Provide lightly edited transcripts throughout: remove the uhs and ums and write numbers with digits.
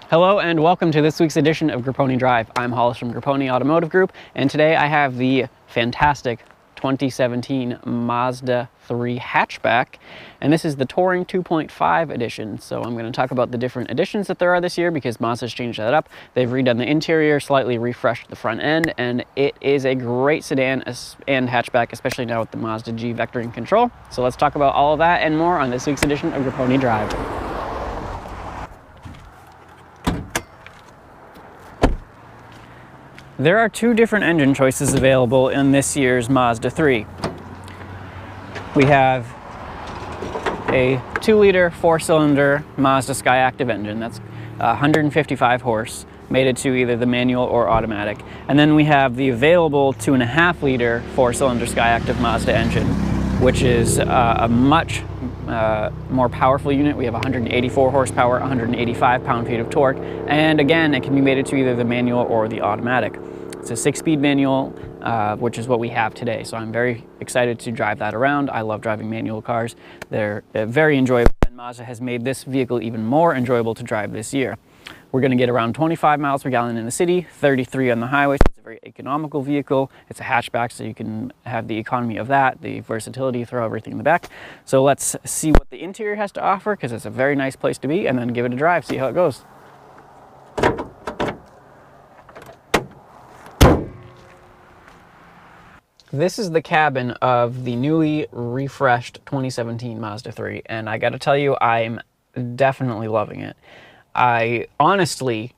Hello and welcome to this week's edition of Grappone Drive. I'm Hollis from Grappone Automotive Group, and today I have the fantastic 2017 Mazda 3 Hatchback, and this is the Touring 2.5 edition. So I'm going to talk about the different editions that there are this year because Mazda's changed that up. They've redone the interior, slightly refreshed the front end, and it is a great sedan and hatchback, especially now with the Mazda G vectoring control. So let's talk about all of that and more on this week's edition of Grappone Drive. There are two different engine choices available in this year's Mazda 3. We have a 2-liter 4-cylinder Mazda i-ACTIV engine that's 155 horse, mated to either the manual or automatic. And then we have the available 2.5-liter 4-cylinder i-ACTIV Mazda engine, which is a much more powerful unit. We have 184 horsepower, 185 pound-feet of torque, and again, it can be mated to either the manual or the automatic. It's a 6-speed manual, which is what we have today, so I'm very excited to drive that around. I love driving manual cars. They're very enjoyable, and Mazda has made this vehicle even more enjoyable to drive this year. We're going to get around 25 miles per gallon in the city, 33 on the highway. So it's a very economical vehicle. It's a hatchback, so you can have the economy of that, the versatility, throw everything in the back. So let's see what the interior has to offer, because it's a very nice place to be, and then give it a drive, see how it goes. This is the cabin of the newly refreshed 2017 Mazda 3, and I gotta tell you, I'm definitely loving it. I honestly,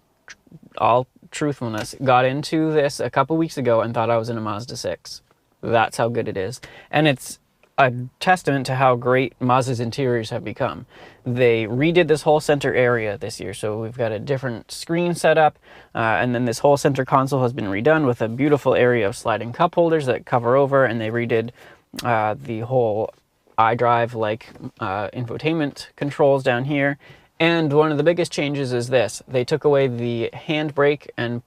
all truthfulness, got into this a couple weeks ago and thought I was in a Mazda 6. That's how good it is. And it's a testament to how great Mazda's interiors have become. They redid this whole center area this year, so we've got a different screen set up, and then this whole center console has been redone with a beautiful area of sliding cup holders that cover over, and they redid the whole iDrive-like infotainment controls down here. And one of the biggest changes is this. They took away the handbrake and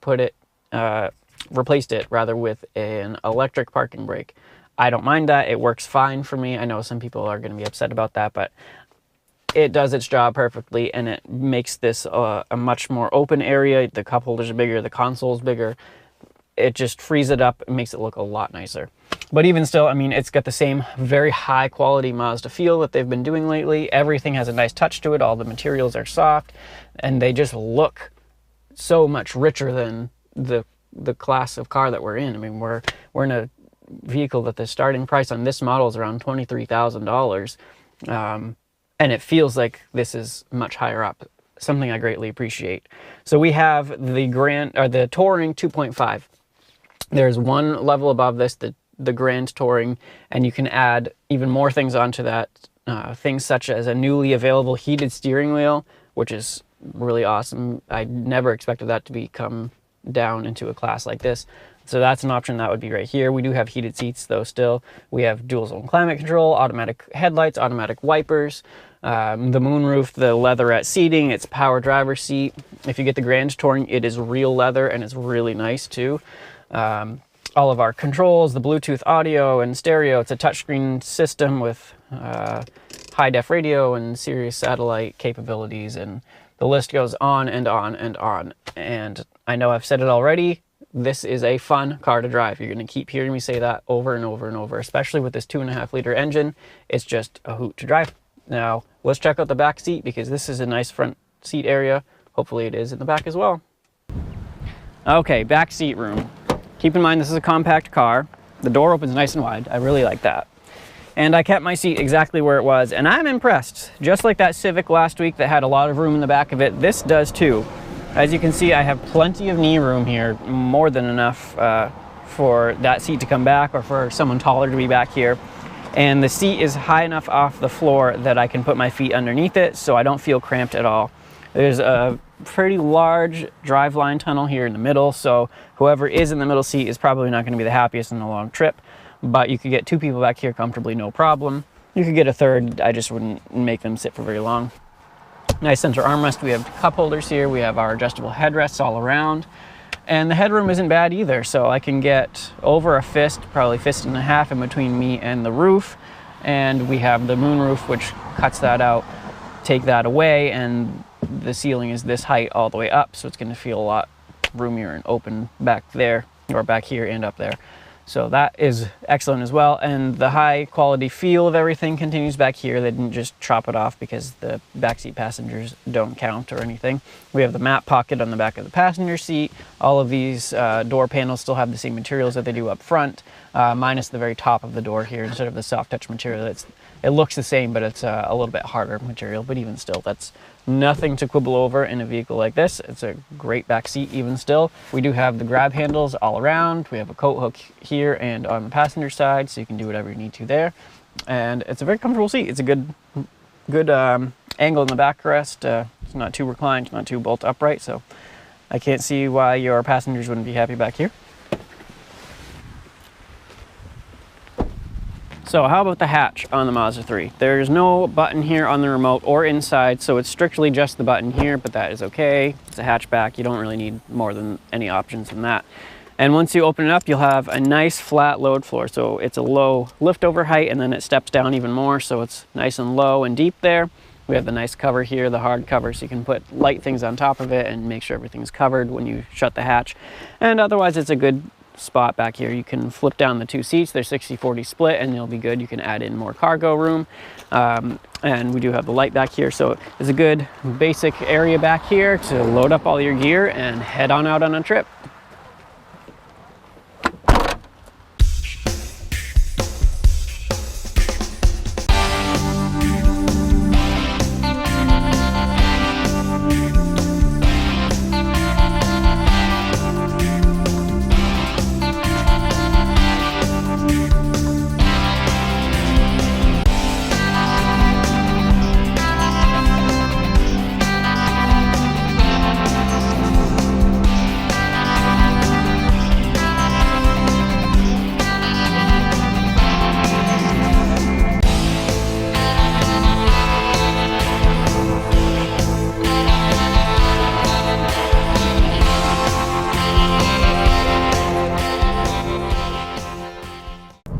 replaced it rather with an electric parking brake. I don't mind that. It works fine for me. I know some people are going to be upset about that, but it does its job perfectly, and it makes this a much more open area. The cup holders are bigger, the console's bigger. It just frees it up and makes it look a lot nicer. But even still, I mean, it's got the same very high quality Mazda feel that they've been doing lately. Everything has a nice touch to it. All the materials are soft, and they just look so much richer than the class of car that we're in. I mean, we're in a vehicle that the starting price on this model is around $23,000, and it feels like this is much higher up, something I greatly appreciate. So we have the Touring 2.5. There's one level above this, the Grand Touring, and you can add even more things onto that, things such as a newly available heated steering wheel, which is really awesome. I never expected that to come down into a class like this. So that's an option that would be right here. We do have heated seats though still. We have dual zone climate control, automatic headlights, automatic wipers, the moonroof, the leatherette seating, it's power driver seat. If you get the Grand Touring, it is real leather and it's really nice too. All of our controls, the Bluetooth audio and stereo, it's a touchscreen system with high def radio and Sirius satellite capabilities, and the list goes on and on and on. And I know I've said it already, this is a fun car to drive. You're going to keep hearing me say that over and over and over, especially with this 2.5-liter engine. It's just a hoot to drive. Now, let's check out the back seat, because this is a nice front seat area. Hopefully it is in the back as well. Okay, back seat room. Keep in mind this is a compact car. The door opens nice and wide. I really like that. And I kept my seat exactly where it was, and I'm impressed. Just like that Civic last week that had a lot of room in the back of it, this does too. As you can see, I have plenty of knee room here, more than enough for that seat to come back or for someone taller to be back here. And the seat is high enough off the floor that I can put my feet underneath it, so I don't feel cramped at all. There's a pretty large driveline tunnel here in the middle, so whoever is in the middle seat is probably not going to be the happiest in a long trip, but you could get 2 people back here comfortably, no problem. You could get a third, I just wouldn't make them sit for very long. Nice center armrest. We have cup holders here. We have our adjustable headrests all around. And the headroom isn't bad either, so I can get over a fist, probably fist and a half in between me and the roof. And we have the moonroof, which cuts that out, take that away, and the ceiling is this height all the way up, so it's going to feel a lot roomier and open back there, or back here and up there. So that is excellent as well. And the high quality feel of everything continues back here. They didn't just chop it off because the backseat passengers don't count or anything. We have the map pocket on the back of the passenger seat. All of these door panels still have the same materials that they do up front, minus the very top of the door here. Instead of the soft touch material, it looks the same, but it's a little bit harder material. But even still, that's nothing to quibble over in a vehicle like this. It's a great back seat even still. We do have the grab handles all around. We have a coat hook here and on the passenger side, so you can do whatever you need to there. And it's a very comfortable seat. It's a good angle in the backrest. It's not too reclined, not too bolt upright, so I can't see why your passengers wouldn't be happy back here. So how about the hatch on the Mazda 3? There's no button here on the remote or inside, so it's strictly just the button here, but that is okay. It's a hatchback. You don't really need more than any options than that. And once you open it up, you'll have a nice flat load floor. So it's a low lift over height, and then it steps down even more, so it's nice and low and deep there. We have the nice cover here, the hard cover, so you can put light things on top of it and make sure everything's covered when you shut the hatch. And otherwise, it's a good spot back here. You can flip down the two seats. They're 60-40 split, and you'll be good. You can add in more cargo room. And we do have the light back here, so it's a good basic area back here to load up all your gear and head on out on a trip.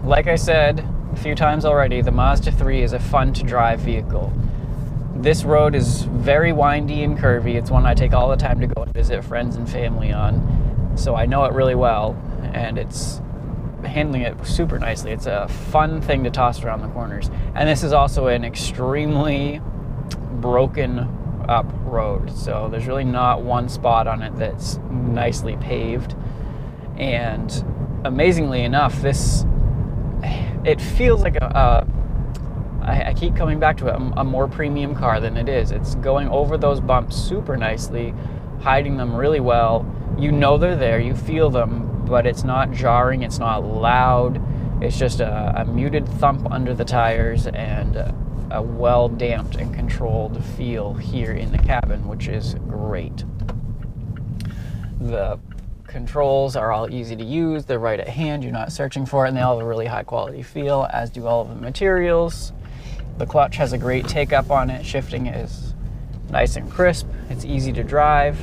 Like I said a few times already, the Mazda 3 is a fun to drive vehicle. This road is very windy and curvy. It's one I take all the time to go and visit friends and family on, so I know it really well, and it's handling it super nicely. It's a fun thing to toss around the corners. And this is also an extremely broken up road, so there's really not one spot on it that's nicely paved. And amazingly enough, it feels like I keep coming back to it, a more premium car than it is. It's going over those bumps super nicely, hiding them really well. You know they're there, you feel them, but it's not jarring, it's not loud. It's just a muted thump under the tires and a well-damped and controlled feel here in the cabin, which is great. The controls are all easy to use. They're right at hand. You're not searching for it, and they all have a really high quality feel, as do all of the materials. The clutch has a great take up on it. Shifting is nice and crisp. It's easy to drive.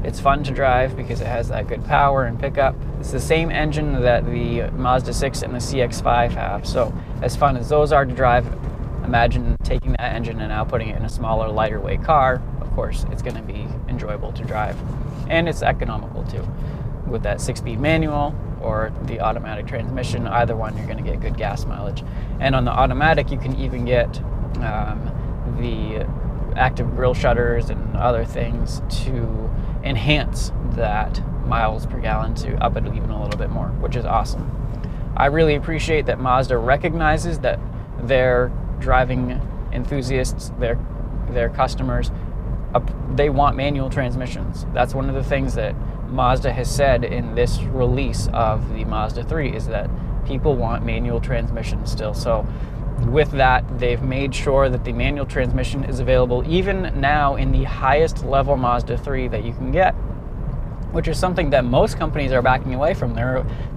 It's fun to drive because it has that good power and pickup. It's the same engine that the Mazda 6 and the CX-5 have. So as fun as those are to drive, imagine taking that engine and now putting it in a smaller, lighter weight car. Of course, it's going to be enjoyable to drive. And it's economical too. With that 6-speed manual or the automatic transmission, either one, you're going to get good gas mileage. And on the automatic, you can even get the active grille shutters and other things to enhance that miles per gallon to up it even a little bit more, which is awesome. I really appreciate that Mazda recognizes that their driving enthusiasts, their customers, they want manual transmissions. That's one of the things that Mazda has said in this release of the Mazda 3 is that people want manual transmission still. So with that, they've made sure that the manual transmission is available even now in the highest level Mazda 3 that you can get, which is something that most companies are backing away from.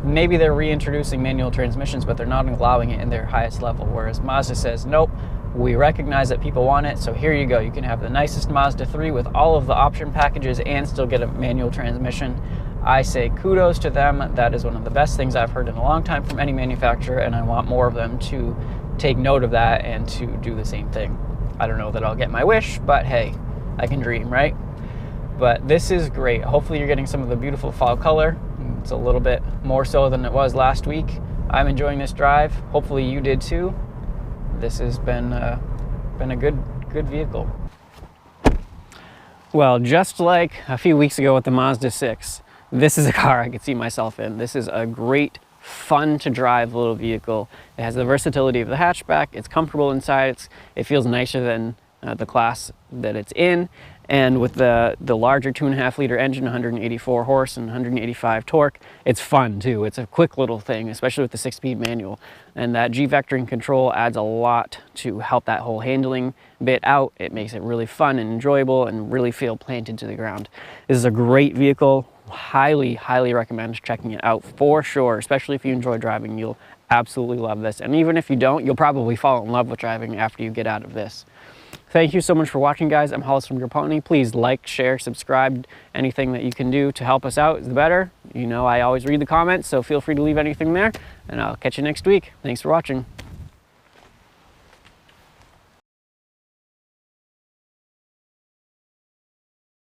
Maybe they're reintroducing manual transmissions, but they're not allowing it in their highest level, whereas Mazda says, nope, we recognize that people want it, so here you go. You can have the nicest Mazda 3 with all of the option packages and still get a manual transmission. I say kudos to them. That is one of the best things I've heard in a long time from any manufacturer, and I want more of them to take note of that and to do the same thing. I don't know that I'll get my wish, but hey, I can dream, right? But this is great. Hopefully you're getting some of the beautiful fall color. It's a little bit more so than it was last week. I'm enjoying this drive. Hopefully you did too. This has been a good vehicle. Well, just like a few weeks ago with the Mazda 6, this is a car I could see myself in. This is a great, fun to drive little vehicle. It has the versatility of the hatchback. It's comfortable inside. It feels nicer than the class that it's in. And with the larger 2.5 liter engine, 184 horse and 185 torque, it's fun too. It's a quick little thing, especially with the 6-speed manual. And that G-vectoring control adds a lot to help that whole handling bit out. It makes it really fun and enjoyable and really feel planted to the ground. This is a great vehicle. Highly, highly recommend checking it out for sure, especially if you enjoy driving. You'll absolutely love this. And even if you don't, you'll probably fall in love with driving after you get out of this. Thank you so much for watching, guys. I'm Hollis from Grappone. Please like, share, subscribe. Anything that you can do to help us out is the better. You know, I always read the comments, so feel free to leave anything there, and I'll catch you next week. Thanks for watching.